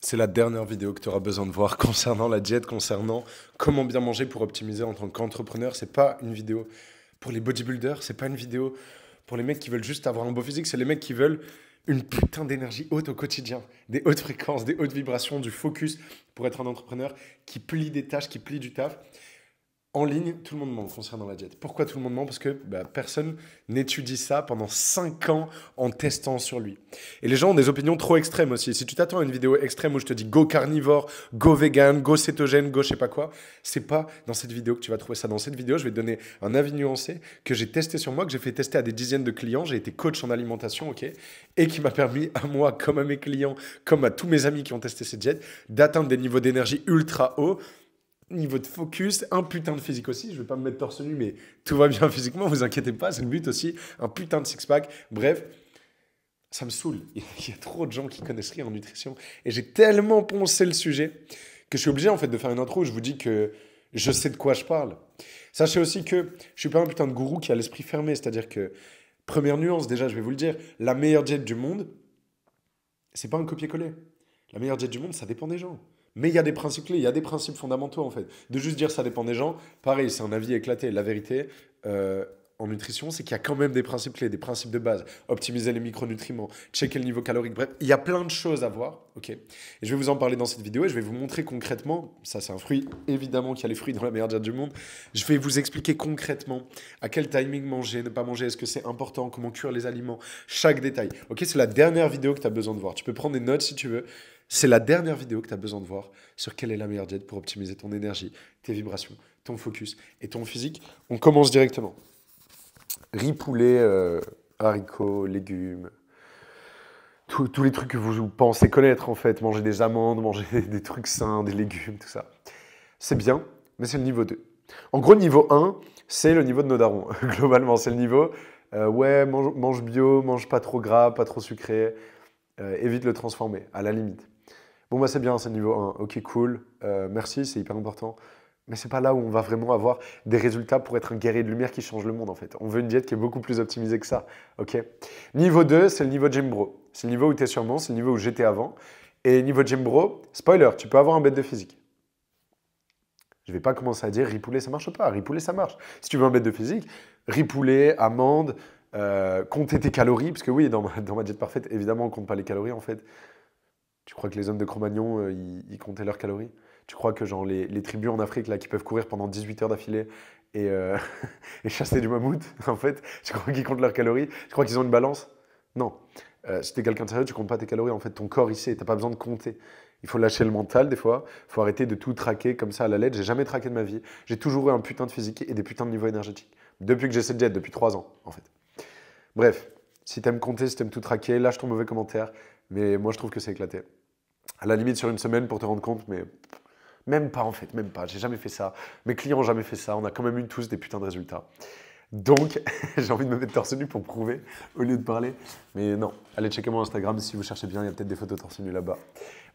C'est la dernière vidéo que tu auras besoin de voir concernant la diète, concernant comment bien manger pour optimiser en tant qu'entrepreneur. C'est pas une vidéo pour les bodybuilders, c'est pas une vidéo pour les mecs qui veulent juste avoir un beau physique, c'est les mecs qui veulent une putain d'énergie haute au quotidien, des hautes fréquences, des hautes vibrations, du focus pour être un entrepreneur qui plie des tâches, qui plie du taf. En ligne, tout le monde ment concernant la diète. Pourquoi tout le monde ment? Parce que personne n'étudie ça pendant 5 ans en testant sur lui. Et les gens ont des opinions trop extrêmes aussi. Si tu t'attends à une vidéo extrême où je te dis go carnivore, go vegan, go cétogène, go je sais pas quoi, c'est pas dans cette vidéo que tu vas trouver ça. Dans cette vidéo, je vais te donner un avis nuancé que j'ai testé sur moi, que j'ai fait tester à des dizaines de clients. J'ai été coach en alimentation, ok, et qui m'a permis à moi, comme à mes clients, comme à tous mes amis qui ont testé cette diète, d'atteindre des niveaux d'énergie ultra hauts, niveau de focus, un putain de physique aussi. Je vais pas me mettre torse nu, mais tout va bien physiquement, vous inquiétez pas, c'est le but aussi. Un putain de six-pack. Bref, ça me saoule. Il y a trop de gens qui connaissent rien en nutrition. Et j'ai tellement poncé le sujet que je suis obligé en fait de faire une intro où je vous dis que je sais de quoi je parle. Sachez aussi que je suis pas un putain de gourou qui a l'esprit fermé. C'est-à-dire que, première nuance, déjà, je vais vous le dire, la meilleure diète du monde, c'est pas un copier-coller. La meilleure diète du monde, ça dépend des gens. Mais il y a des principes clés, il y a des principes fondamentaux en fait. De juste dire ça dépend des gens, pareil, c'est un avis éclaté. La vérité en nutrition, c'est qu'il y a quand même des principes clés, des principes de base. Optimiser les micronutriments, checker le niveau calorique, bref, il y a plein de choses à voir, ok. Et je vais vous en parler dans cette vidéo et je vais vous montrer concrètement, ça c'est un fruit, évidemment qu'il y a les fruits dans la meilleure diète du monde. Je vais vous expliquer concrètement à quel timing manger, ne pas manger, est-ce que c'est important, comment cuire les aliments, chaque détail. Ok, c'est la dernière vidéo que tu as besoin de voir. Tu peux prendre des notes si tu veux. C'est la dernière vidéo que tu as besoin de voir sur quelle est la meilleure diète pour optimiser ton énergie, tes vibrations, ton focus et ton physique. On commence directement. Riz, poulet, haricots, légumes, tous les trucs que vous pensez connaître en fait. Manger des amandes, manger des trucs sains, des légumes, tout ça. C'est bien, mais c'est le niveau 2. En gros, niveau 1, c'est le niveau de nos darons. Globalement, c'est le niveau, ouais, mange bio, mange pas trop gras, pas trop sucré, évite le transformé, à la limite. Bon, bah c'est bien, c'est le niveau 1. Ok, cool. Merci, c'est hyper important. Mais c'est pas là où on va vraiment avoir des résultats pour être un guerrier de lumière qui change le monde, en fait. On veut une diète qui est beaucoup plus optimisée que ça. Ok. Niveau 2, c'est le niveau Gym Bro. C'est le niveau où tu es sûrement, c'est le niveau où j'étais avant. Et niveau Gym Bro, spoiler, tu peux avoir un bête de physique. Je vais pas commencer à dire ripoulet, ça marche pas. Ripoulet, ça marche. Si tu veux un bête de physique, ripoulet, amande, compter tes calories. Parce que oui, dans ma diète parfaite, évidemment, on compte pas les calories, en fait. Tu crois que les hommes de Cro-Magnon, ils comptaient leurs calories? Tu crois que genre les tribus en Afrique là, qui peuvent courir pendant 18 heures d'affilée et, et chasser du mammouth, en fait, tu crois qu'ils comptent leurs calories? Tu crois qu'ils ont une balance? Non. Si t'es quelqu'un de sérieux, tu comptes pas tes calories. En fait, ton corps, il sait. T'as pas besoin de compter. Il faut lâcher le mental des fois. Il faut arrêter de tout traquer comme ça à la lettre. J'ai jamais traqué de ma vie. J'ai toujours eu un putain de physique et des putains de niveaux énergétiques. Depuis que j'ai cette diète, depuis 3 ans, en fait. Bref, si t'aimes compter, si t'aimes tout traquer, lâche ton mauvais commentaire. Mais moi, je trouve que c'est éclaté. À la limite sur une semaine pour te rendre compte, mais même pas en fait, même pas. J'ai jamais fait ça. Mes clients ont jamais fait ça. On a quand même eu tous des putains de résultats. Donc, j'ai envie de me mettre torse nu pour prouver au lieu de parler. Mais non, allez checker mon Instagram si vous cherchez bien. Il y a peut-être des photos torse nu là-bas.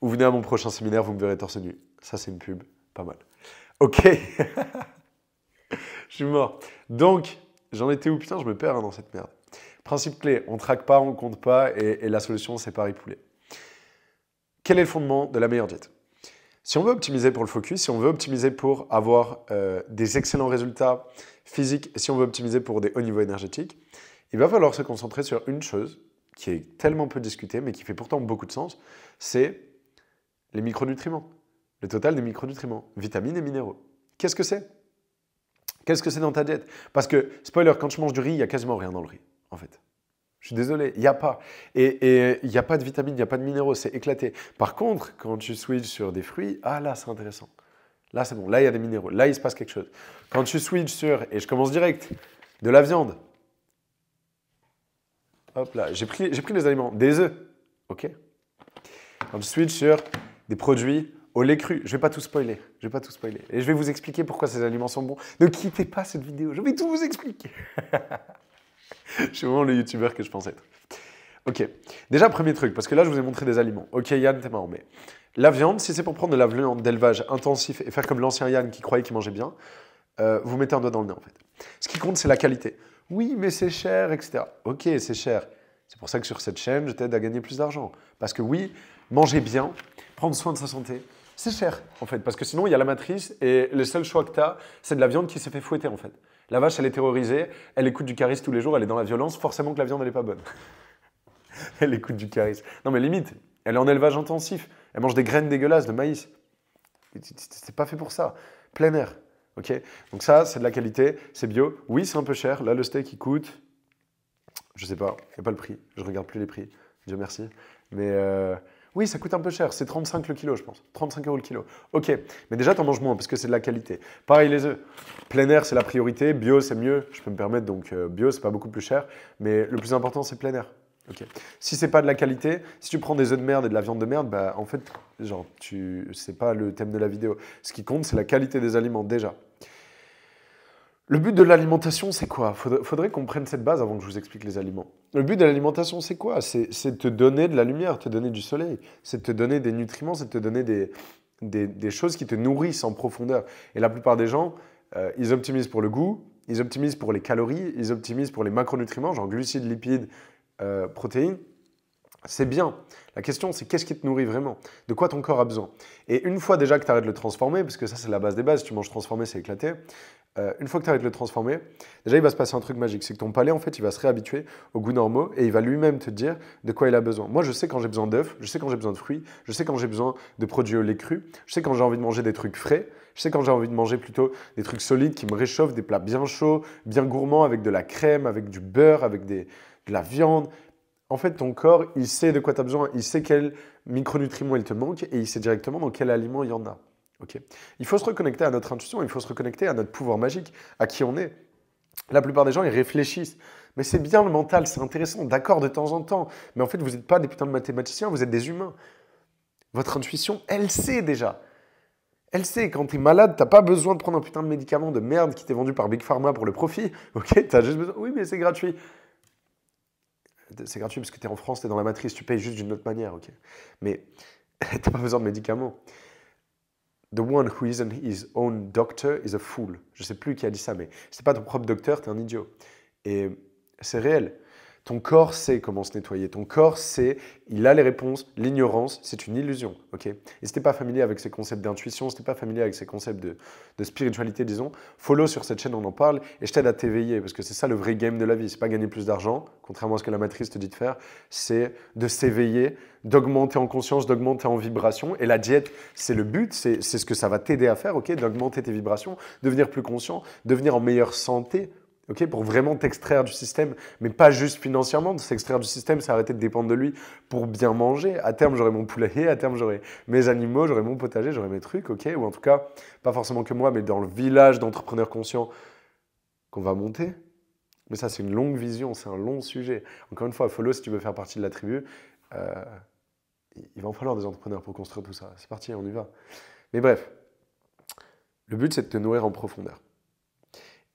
Ou venez à mon prochain séminaire, vous me verrez torse nu. Ça, c'est une pub. Pas mal. Ok. Je suis mort. Donc, j'en étais où? Putain, je me perds dans cette merde. Principe clé, on traque pas, on compte pas. Et la solution, c'est Paris Poulet. Quel est le fondement de la meilleure diète? Si on veut optimiser pour le focus, si on veut optimiser pour avoir des excellents résultats physiques, et si on veut optimiser pour des hauts niveaux énergétiques, il va falloir se concentrer sur une chose qui est tellement peu discutée, mais qui fait pourtant beaucoup de sens, c'est les micronutriments. Le total des micronutriments, vitamines et minéraux. Qu'est-ce que c'est? Qu'est-ce que c'est dans ta diète? Parce que, spoiler, quand je mange du riz, il n'y a quasiment rien dans le riz, en fait. Je suis désolé, il n'y a pas. Et il n'y a pas de vitamines, il n'y a pas de minéraux, c'est éclaté. Par contre, quand tu switches sur des fruits, ah là, c'est intéressant. Là, c'est bon, là, il y a des minéraux, là, il se passe quelque chose. Quand tu switches sur, et je commence direct, de la viande. Hop là, j'ai pris les aliments, des œufs, ok. Quand tu switches sur des produits au lait cru, je ne vais pas tout spoiler, je vais pas tout spoiler. Et je vais vous expliquer pourquoi ces aliments sont bons. Ne quittez pas cette vidéo, je vais tout vous expliquer. Je suis vraiment le youtubeur que je pense être. Ok, déjà premier truc, parce que là je vous ai montré des aliments. Ok Yann, t'es marrant, mais la viande, si c'est pour prendre de la viande d'élevage intensif et faire comme l'ancien Yann qui croyait qu'il mangeait bien, vous mettez un doigt dans le nez en fait. Ce qui compte c'est la qualité. Oui mais c'est cher, etc. Ok, c'est cher. C'est pour ça que sur cette chaîne, je t'aide à gagner plus d'argent. Parce que oui, manger bien, prendre soin de sa santé, c'est cher, en fait, parce que sinon, il y a la matrice et le seul choix que tu as, c'est de la viande qui s'est fait fouetter, en fait. La vache, elle est terrorisée, elle écoute du charisme tous les jours, elle est dans la violence, forcément que la viande, elle n'est pas bonne. Elle écoute du charisme. Non, mais limite, elle est en élevage intensif, elle mange des graines dégueulasses de maïs. C'est pas fait pour ça. Plein air, ok? Donc ça, c'est de la qualité, c'est bio. Oui, c'est un peu cher. Là, le steak, il coûte, je sais pas, il n'y a pas le prix. Je regarde plus les prix, Dieu merci. Mais oui, ça coûte un peu cher. C'est 35 le kilo, je pense. 35 € le kilo. Ok, mais déjà, tu en manges moins parce que c'est de la qualité. Pareil, les œufs. Plein air, c'est la priorité. Bio, c'est mieux. Je peux me permettre, donc bio, c'est pas beaucoup plus cher. Mais le plus important, c'est plein air. Ok. Si c'est pas de la qualité, si tu prends des œufs de merde et de la viande de merde, bah en fait, genre, c'est pas le thème de la vidéo. Ce qui compte, c'est la qualité des aliments déjà. Le but de l'alimentation, c'est quoi? Faudrait qu'on prenne cette base avant que je vous explique les aliments. Le but de l'alimentation, c'est quoi? C'est de te donner de la lumière, te donner du soleil. C'est de te donner des nutriments, c'est de te donner des choses qui te nourrissent en profondeur. Et la plupart des gens, ils optimisent pour le goût, ils optimisent pour les calories, ils optimisent pour les macronutriments, genre glucides, lipides, protéines. C'est bien. La question, c'est qu'est-ce qui te nourrit vraiment? De quoi ton corps a besoin? Et une fois déjà que tu arrêtes de le transformer, parce que ça, c'est la base des bases, si tu manges transformé, c'est éclaté. Une fois que tu arrêtes de le transformer, déjà, il va se passer un truc magique. C'est que ton palais, en fait, il va se réhabituer aux goûts normaux et il va lui-même te dire de quoi il a besoin. Moi, je sais quand j'ai besoin d'œufs, je sais quand j'ai besoin de fruits, je sais quand j'ai besoin de produits au lait cru, je sais quand j'ai envie de manger des trucs frais, je sais quand j'ai envie de manger plutôt des trucs solides qui me réchauffent, des plats bien chauds, bien gourmands, avec de la crème, avec du beurre, avec de la viande. En fait, ton corps, il sait de quoi tu as besoin, il sait quels micronutriments il te manque et il sait directement dans quel aliment il y en a. Okay. Il faut se reconnecter à notre intuition, il faut se reconnecter à notre pouvoir magique, à qui on est. La plupart des gens, ils réfléchissent. Mais c'est bien le mental, c'est intéressant, d'accord, de temps en temps. Mais en fait, vous n'êtes pas des putains de mathématiciens, vous êtes des humains. Votre intuition, elle sait déjà. Elle sait, quand tu es malade, tu n'as pas besoin de prendre un putain de médicament de merde qui t'est vendu par Big Pharma pour le profit. Ok, tu as juste besoin. Oui, mais c'est gratuit. C'est gratuit parce que tu es en France, tu es dans la matrice, tu payes juste d'une autre manière, ok. Mais tu n'as pas besoin de médicaments. The one who isn't his own doctor is a fool. Je ne sais plus qui a dit ça, mais c'est pas ton propre docteur, tu es un idiot. Et c'est réel. Ton corps sait comment se nettoyer. Ton corps sait, il a les réponses. L'ignorance, c'est une illusion. Okay, et si tu n'es pas familier avec ces concepts d'intuition, si tu n'es pas familier avec ces concepts de spiritualité, disons, follow sur cette chaîne, on en parle, et je t'aide à t'éveiller, parce que c'est ça le vrai game de la vie. C'est pas gagner plus d'argent, contrairement à ce que la matrice te dit de faire, c'est de s'éveiller, d'augmenter en conscience, d'augmenter en vibration. Et la diète, c'est le but, c'est ce que ça va t'aider à faire, okay, d'augmenter tes vibrations, devenir plus conscient, devenir en meilleure santé. Okay, pour vraiment t'extraire du système, mais pas juste financièrement, de s'extraire du système, c'est arrêter de dépendre de lui pour bien manger. À terme, j'aurai mon poulailler, à terme, j'aurai mes animaux, j'aurai mon potager, j'aurai mes trucs, ok? Ou en tout cas, pas forcément que moi, mais dans le village d'entrepreneurs conscients qu'on va monter. Mais ça, c'est une longue vision, c'est un long sujet. Encore une fois, follow, si tu veux faire partie de la tribu, il va en falloir des entrepreneurs pour construire tout ça. C'est parti, on y va. Mais bref, le but, c'est de te nourrir en profondeur.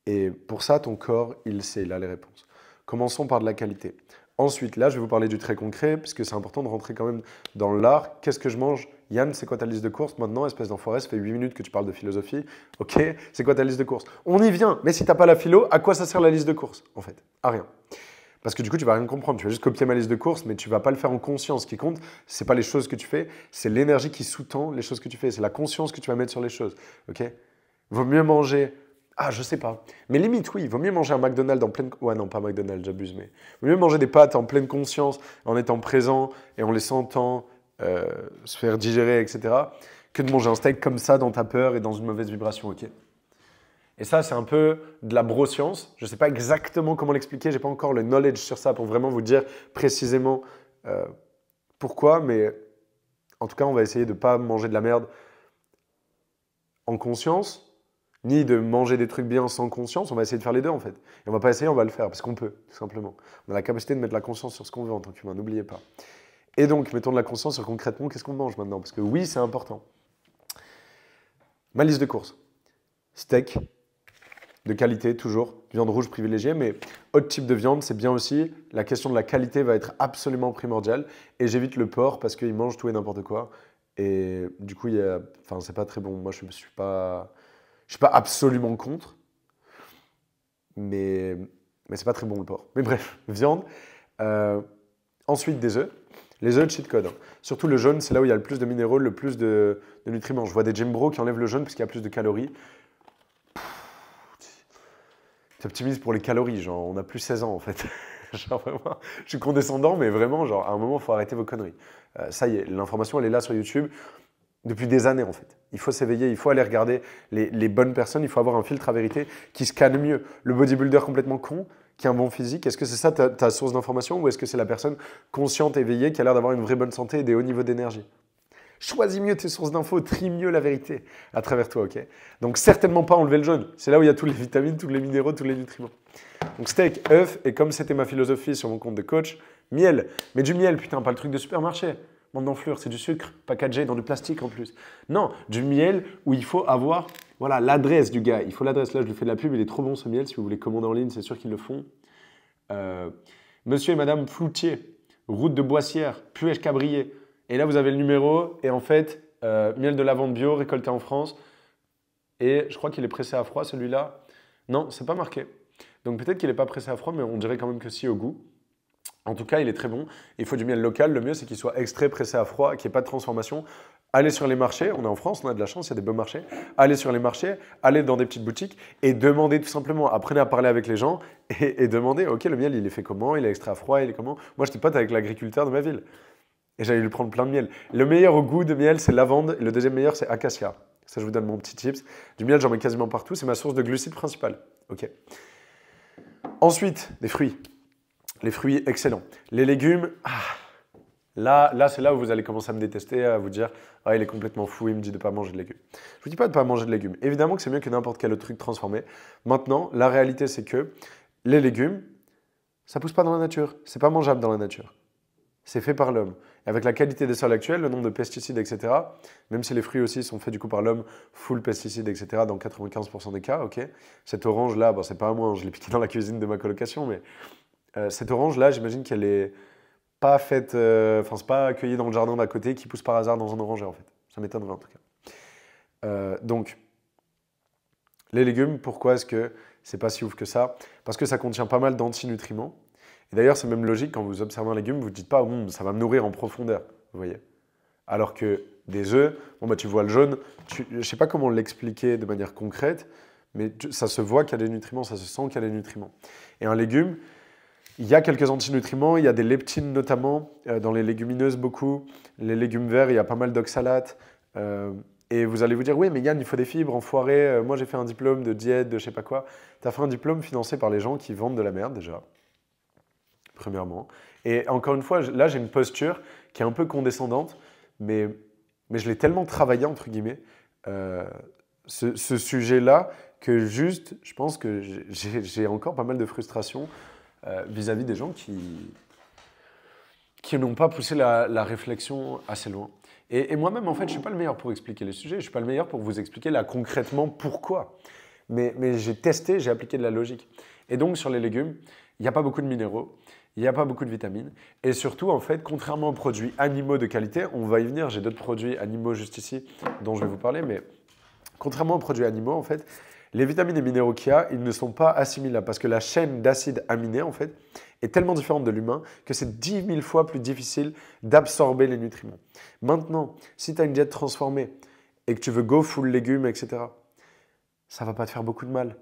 Et pour ça, ton corps, il sait, il a les réponses. Commençons par de la qualité. Ensuite, là, je vais vous parler du très concret, puisque c'est important de rentrer quand même dans l'art. Qu'est-ce que je mange? Yann, c'est quoi ta liste de courses maintenant? Espèce d'enfoiré, ça fait 8 minutes que tu parles de philosophie. Ok, c'est quoi ta liste de courses? On y vient, mais si tu n'as pas la philo, à quoi ça sert la liste de courses, en fait? À rien. Parce que du coup, tu vas rien comprendre. Tu vas juste copier ma liste de courses, mais tu vas pas le faire en conscience. Ce qui compte, c'est pas les choses que tu fais, c'est l'énergie qui sous-tend les choses que tu fais. C'est la conscience que tu vas mettre sur les choses. Ok? Vaut mieux manger... Ah, je sais pas. Mais limite, oui, il vaut mieux manger un McDonald's en pleine... Ouais, non, pas McDonald's, j'abuse, mais... Il vaut mieux manger des pâtes en pleine conscience, en étant présent et en les sentant se faire digérer, etc., que de manger un steak comme ça dans ta peur et dans une mauvaise vibration, ok? Et ça, c'est un peu de la broscience. Je ne sais pas exactement comment l'expliquer, je n'ai pas encore le knowledge sur ça pour vraiment vous dire précisément pourquoi, mais en tout cas, on va essayer de ne pas manger de la merde en conscience, ni de manger des trucs bien sans conscience. On va essayer de faire les deux en fait. Et on va pas essayer, on va le faire parce qu'on peut, tout simplement. On a la capacité de mettre la conscience sur ce qu'on veut en tant qu'humain, n'oubliez pas. Et donc, mettons de la conscience sur concrètement qu'est-ce qu'on mange maintenant. Parce que oui, c'est important. Ma liste de courses. Steak, de qualité toujours, viande rouge privilégiée, mais autre type de viande, c'est bien aussi. La question de la qualité va être absolument primordiale. Et j'évite le porc parce qu'il mange tout et n'importe quoi. Et du coup, c'est pas très bon. Moi, je suis pas absolument contre, mais c'est pas très bon le porc. Mais bref, viande. Ensuite, des œufs. Les œufs, cheat code. Hein. Surtout le jaune, c'est là où il y a le plus de minéraux, le plus de nutriments. Je vois des gym bros qui enlèvent le jaune parce qu'il y a plus de calories. Tu optimises pour les calories, genre on a plus 16 ans en fait. Genre vraiment, je suis condescendant, mais vraiment, genre à un moment, il faut arrêter vos conneries. Ça y est, l'information, elle est là sur YouTube depuis des années en fait. Il faut s'éveiller, il faut aller regarder les bonnes personnes, il faut avoir un filtre à vérité qui scanne mieux. Le bodybuilder complètement con, qui a un bon physique, est-ce que c'est ça ta source d'information ou est-ce que c'est la personne consciente, éveillée, qui a l'air d'avoir une vraie bonne santé et des hauts niveaux d'énergie? Choisis mieux tes sources d'infos, trie mieux la vérité à travers toi, ok? Donc certainement pas enlever le jaune. C'est là où il y a toutes les vitamines, tous les minéraux, tous les nutriments. Donc steak, œuf, et comme c'était ma philosophie sur mon compte de coach, miel. Mais du miel, putain, pas le truc de supermarché. Bande d'enflure, c'est du sucre, packagé dans du plastique en plus. Non, du miel où il faut avoir voilà, l'adresse du gars. Il faut l'adresse. Là, je lui fais de la pub, il est trop bon ce miel. Si vous voulez commander en ligne, c'est sûr qu'ils le font. Monsieur et Madame Floutier, route de Boissière, Puech-Cabrier. Et là, vous avez le numéro. Et en fait, miel de lavande bio récolté en France. Et je crois qu'il est pressé à froid, celui-là. Non, c'est pas marqué. Donc peut-être qu'il n'est pas pressé à froid, mais on dirait quand même que si au goût. En tout cas, il est très bon. Il faut du miel local. Le mieux, c'est qu'il soit extrait, pressé à froid, qu'il n'y ait pas de transformation. Allez sur les marchés. On est en France, on a de la chance, il y a des beaux marchés. Allez sur les marchés, allez dans des petites boutiques et demandez tout simplement. Apprenez à parler avec les gens et demandez, OK, le miel, il est fait comment? Il est extrait à froid, il est comment? Moi, j'étais pote avec l'agriculteur de ma ville. Et j'allais lui prendre plein de miel. Le meilleur au goût de miel, c'est lavande. Et le deuxième meilleur, c'est acacia. Ça, je vous donne mon petit tips. Du miel, j'en mets quasiment partout. C'est ma source de glucides principale. OK. Ensuite, des fruits. Les fruits, excellents. Les légumes, là c'est là où vous allez commencer à me détester, à vous dire « Ah, il est complètement fou, il me dit de ne pas manger de légumes. » Je ne vous dis pas de ne pas manger de légumes. Évidemment que c'est mieux que n'importe quel autre truc transformé. Maintenant, la réalité, c'est que les légumes, ça ne pousse pas dans la nature. Ce n'est pas mangeable dans la nature. C'est fait par l'homme. Et avec la qualité des sols actuels, le nombre de pesticides, etc., même si les fruits aussi sont faits du coup par l'homme, full pesticides, etc., dans 95% des cas, ok. Cette orange-là, bon, c'est pas à moi, hein, je l'ai piqué dans la cuisine de ma colocation, mais cette orange-là, j'imagine qu'elle est pas faite, c'est pas cueillie dans le jardin d'à côté, qui pousse par hasard dans un oranger, en fait. Ça m'étonnerait en tout cas. Donc, les légumes, pourquoi est-ce que c'est pas si ouf que ça? Parce que ça contient pas mal d'antinutriments. Et d'ailleurs, c'est même logique, quand vous observez un légume, vous ne dites pas ça va me nourrir en profondeur, vous voyez. Alors que des œufs, bon, bah, tu vois le jaune, je ne sais pas comment l'expliquer de manière concrète, mais ça se voit qu'il y a des nutriments, ça se sent qu'il y a des nutriments. Et un légume, il y a quelques antinutriments, il y a des leptines notamment, dans les légumineuses beaucoup. Les légumes verts, il y a pas mal d'oxalates. Et vous allez vous dire, oui, mais Yann, il faut des fibres, enfoiré. Moi, j'ai fait un diplôme de diète, de je sais pas quoi. Tu as fait un diplôme financé par les gens qui vendent de la merde déjà. Premièrement. Et encore une fois, là, j'ai une posture qui est un peu condescendante, mais je l'ai tellement travaillé, entre guillemets, ce sujet-là, que juste, je pense que j'ai encore pas mal de frustration vis-à-vis des gens qui n'ont pas poussé la réflexion assez loin. Et moi-même, en fait, je ne suis pas le meilleur pour expliquer les sujets, je ne suis pas le meilleur pour vous expliquer là concrètement pourquoi. Mais j'ai testé, j'ai appliqué de la logique. Et donc, sur les légumes, il n'y a pas beaucoup de minéraux. Il n'y a pas beaucoup de vitamines. Et surtout, en fait, contrairement aux produits animaux de qualité, on va y venir, j'ai d'autres produits animaux juste ici dont je vais vous parler, mais contrairement aux produits animaux, en fait, les vitamines et minéraux qu'il y a, ils ne sont pas assimilables parce que la chaîne d'acides aminés, en fait, est tellement différente de l'humain que c'est 10 000 fois plus difficile d'absorber les nutriments. Maintenant, si tu as une diète transformée et que tu veux go full légumes, etc., ça ne va pas te faire beaucoup de mal.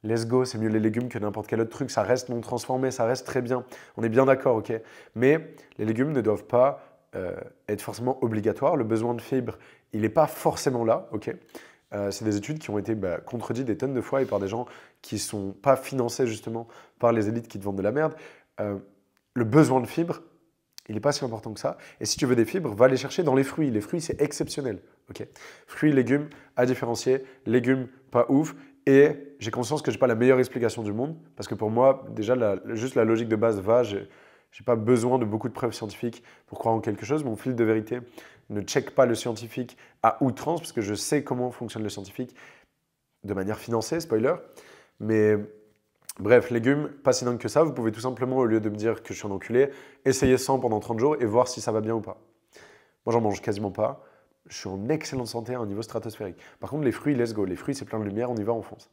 Let's go, c'est mieux les légumes que n'importe quel autre truc. Ça reste non transformé, ça reste très bien. On est bien d'accord, ok? Mais les légumes ne doivent pas être forcément obligatoires. Le besoin de fibres, il n'est pas forcément là, ok? C'est des études qui ont été contredites des tonnes de fois et par des gens qui ne sont pas financés justement par les élites qui te vendent de la merde. Le besoin de fibres, il n'est pas si important que ça. Et si tu veux des fibres, va les chercher dans les fruits. Les fruits, c'est exceptionnel. Okay. Fruits, légumes, à différencier. Légumes, pas ouf. Et j'ai conscience que je n'ai pas la meilleure explication du monde. Parce que pour moi, déjà, juste la logique de base va. Je n'ai pas besoin de beaucoup de preuves scientifiques pour croire en quelque chose. Mon fil de vérité ne check pas le scientifique à outrance, parce que je sais comment fonctionne le scientifique de manière financée, spoiler. Mais bref, légumes, pas si dingue que ça. Vous pouvez tout simplement, au lieu de me dire que je suis un enculé, essayer 100 pendant 30 jours et voir si ça va bien ou pas. Moi, j'en mange quasiment pas. Je suis en excellente santé à un niveau stratosphérique. Par contre, les fruits, let's go. Les fruits, c'est plein de lumière, on y va, on fonce.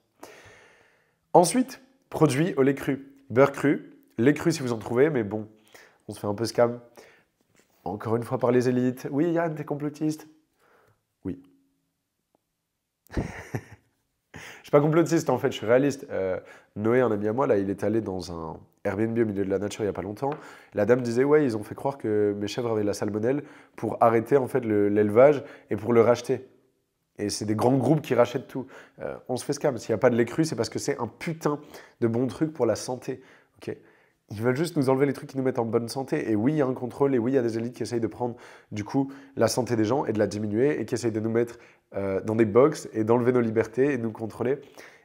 Ensuite, produits au lait cru. Beurre cru, lait cru si vous en trouvez, mais bon, on se fait un peu scam. Encore une fois par les élites. Oui, Yann, t'es complotiste. Oui. Je suis pas complotiste en fait, je suis réaliste. Noé, un ami à moi, là, il est allé dans un Airbnb au milieu de la nature il y a pas longtemps. La dame disait, ouais, ils ont fait croire que mes chèvres avaient la salmonelle pour arrêter en fait l'élevage et pour le racheter. Et c'est des grands groupes qui rachètent tout. On se fait scam. S'il n'y a pas de lait cru, c'est parce que c'est un putain de bon truc pour la santé. Ok. Ils veulent juste nous enlever les trucs qui nous mettent en bonne santé. Et oui, il y a un contrôle, et oui, il y a des élites qui essayent de prendre du coup la santé des gens et de la diminuer, et qui essayent de nous mettre dans des box et d'enlever nos libertés et de nous contrôler.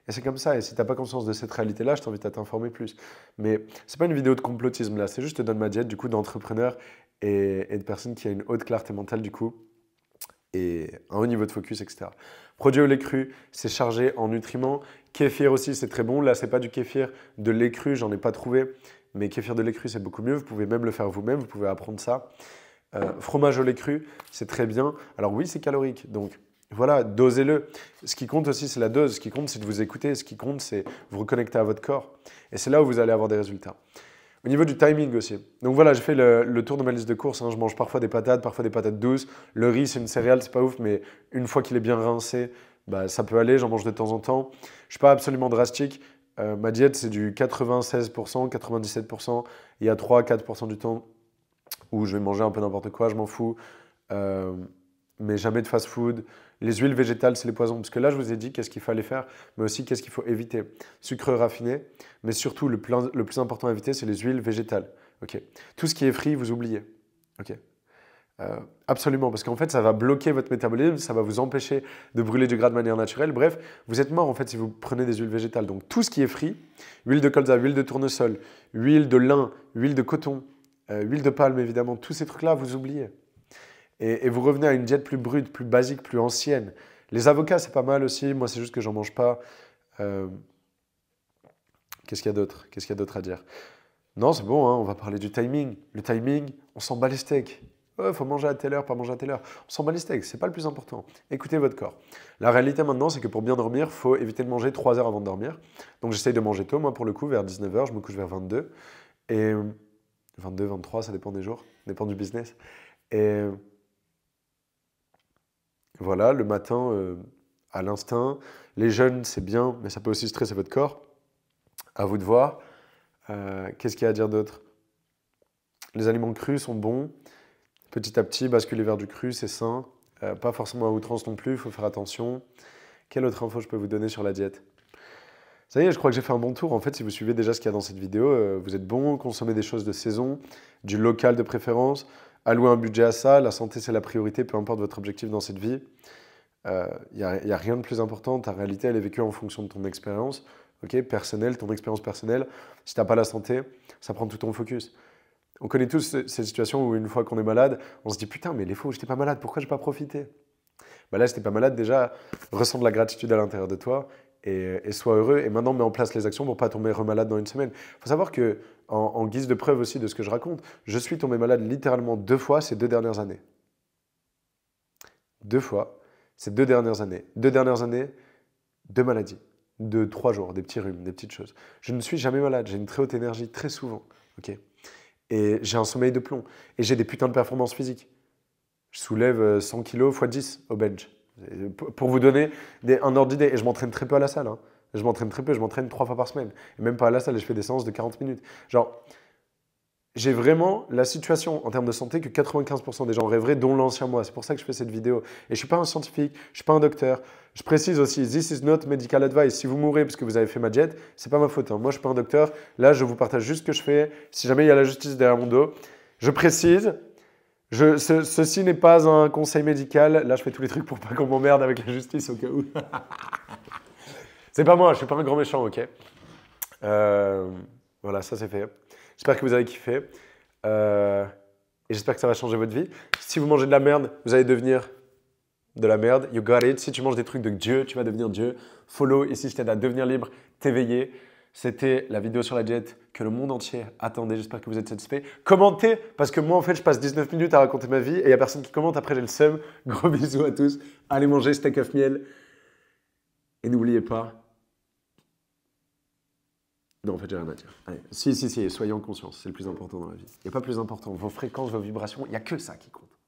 Et c'est comme ça. Et si tu n'as pas conscience de cette réalité-là, je t'invite à t'informer plus. Mais c'est pas une vidéo de complotisme là, c'est juste je te donne ma diète du coup d'entrepreneurs et de personnes qui ont une haute clarté mentale du coup et un haut niveau de focus, etc. Produit au lait cru, c'est chargé en nutriments. Kéfir aussi, c'est très bon. Là, c'est pas du kéfir de lait cru, j'en ai pas trouvé. Mais kéfir de lait cru, c'est beaucoup mieux. Vous pouvez même le faire vous-même, vous pouvez apprendre ça. Fromage au lait cru, c'est très bien. Alors oui, c'est calorique, donc voilà, dosez-le. Ce qui compte aussi, c'est la dose. Ce qui compte, c'est de vous écouter. Ce qui compte, c'est vous reconnecter à votre corps. Et c'est là où vous allez avoir des résultats. Au niveau du timing aussi. Donc voilà, j'ai fait le tour de ma liste de courses. Hein. Je mange parfois des patates douces. Le riz, c'est une céréale, c'est pas ouf, mais une fois qu'il est bien rincé, bah, ça peut aller. J'en mange de temps en temps. Je suis pas absolument drastique. Ma diète, c'est du 96%, 97%. Il y a 3-4% du temps où je vais manger un peu n'importe quoi, je m'en fous. Mais jamais de fast-food. Les huiles végétales, c'est les poisons. Parce que là, je vous ai dit qu'est-ce qu'il fallait faire, mais aussi qu'est-ce qu'il faut éviter. Sucre raffiné, mais surtout, le plus important à éviter, c'est les huiles végétales. Okay. Tout ce qui est frit, vous oubliez. Okay. Absolument, parce qu'en fait, ça va bloquer votre métabolisme, ça va vous empêcher de brûler du gras de manière naturelle. Bref, vous êtes mort en fait si vous prenez des huiles végétales. Donc tout ce qui est frit, huile de colza, huile de tournesol, huile de lin, huile de coton, huile de palme évidemment, tous ces trucs-là, vous oubliez. Et vous revenez à une diète plus brute, plus basique, plus ancienne. Les avocats, c'est pas mal aussi. Moi, c'est juste que j'en mange pas. Qu'est-ce qu'il y a d'autre? Qu'est-ce qu'il y a d'autre à dire? Non, c'est bon, hein, on va parler du timing. Le timing, on s'en bat les steaks. Il faut manger à telle heure, pas manger à telle heure. On s'en bat les steaks, c'est pas le plus important. Écoutez votre corps. La réalité maintenant, c'est que pour bien dormir, il faut éviter de manger 3 heures avant de dormir. Donc j'essaye de manger tôt, moi pour le coup, vers 19 h, je me couche vers 22. Et 22, 23, ça dépend des jours, ça dépend du business. Et voilà, le matin, à l'instinct. Les jeûnes, c'est bien, mais ça peut aussi stresser votre corps. À vous de voir. Qu'est-ce qu'il y a à dire d'autre? Les aliments crus sont bons. Petit à petit, basculer vers du cru, c'est sain. Pas forcément à outrance non plus, il faut faire attention. Quelle autre info je peux vous donner sur la diète? Ça y est, je crois que j'ai fait un bon tour. En fait, si vous suivez déjà ce qu'il y a dans cette vidéo, vous êtes bon, consommez des choses de saison, du local de préférence, allouez un budget à ça. La santé, c'est la priorité, peu importe votre objectif dans cette vie. Il n'y a rien de plus important. Ta réalité, elle est vécue en fonction de ton expérience, okay, personnelle, ton expérience personnelle. Si tu n'as pas la santé, ça prend tout ton focus. On connaît tous ces situations où une fois qu'on est malade, on se dit « Putain, mais les fois où j'étais pas malade, pourquoi j'ai pas profité ?» Bah là, si t'es pas malade, déjà, ressens de la gratitude à l'intérieur de toi et sois heureux. Et maintenant, mets en place les actions pour pas tomber remalade dans une semaine. Il faut savoir que, en guise de preuve aussi de ce que je raconte, je suis tombé malade littéralement 2 fois ces 2 dernières années. 2 fois ces 2 dernières années. 2 dernières années, 2 maladies. De 3 jours, des petits rhumes, des petites choses. Je ne suis jamais malade, j'ai une très haute énergie très souvent. Okay, et j'ai un sommeil de plomb. Et j'ai des putains de performances physiques. Je soulève 100 kg x 10 au bench. Pour vous donner un ordre d'idée. Et je m'entraîne très peu à la salle. Hein. Je m'entraîne très peu, je m'entraîne 3 fois par semaine. Et même pas à la salle, je fais des séances de 40 minutes. Genre, j'ai vraiment la situation en termes de santé que 95% des gens rêveraient, dont l'ancien moi. C'est pour ça que je fais cette vidéo. Et je ne suis pas un scientifique, je ne suis pas un docteur. Je précise aussi, this is not medical advice. Si vous mourrez parce que vous avez fait ma diète, ce n'est pas ma faute. Hein. Moi, je ne suis pas un docteur. Là, je vous partage juste ce que je fais. Si jamais il y a la justice derrière mon dos, je précise. Ceci n'est pas un conseil médical. Là, je fais tous les trucs pour pas qu'on m'emmerde avec la justice au cas où. C'est pas moi, je ne suis pas un grand méchant, ok? Voilà, ça c'est fait. J'espère que vous avez kiffé. Et j'espère que ça va changer votre vie. Si vous mangez de la merde, vous allez devenir de la merde. You got it. Si tu manges des trucs de Dieu, tu vas devenir Dieu. Follow, ici je t'aide à devenir libre, t'éveiller. C'était la vidéo sur la diète que le monde entier attendait. J'espère que vous êtes satisfait. Commentez, parce que moi, en fait, je passe 19 minutes à raconter ma vie et il n'y a personne qui commente. Après, j'ai le seum. Gros bisous à tous. Allez manger steak œuf miel. Et n'oubliez pas, Non, en fait, j'ai rien à dire. Allez. Si, soyez en conscience, c'est le plus important dans la vie. Il n'y a pas plus important. Vos fréquences, vos vibrations, il n'y a que ça qui compte.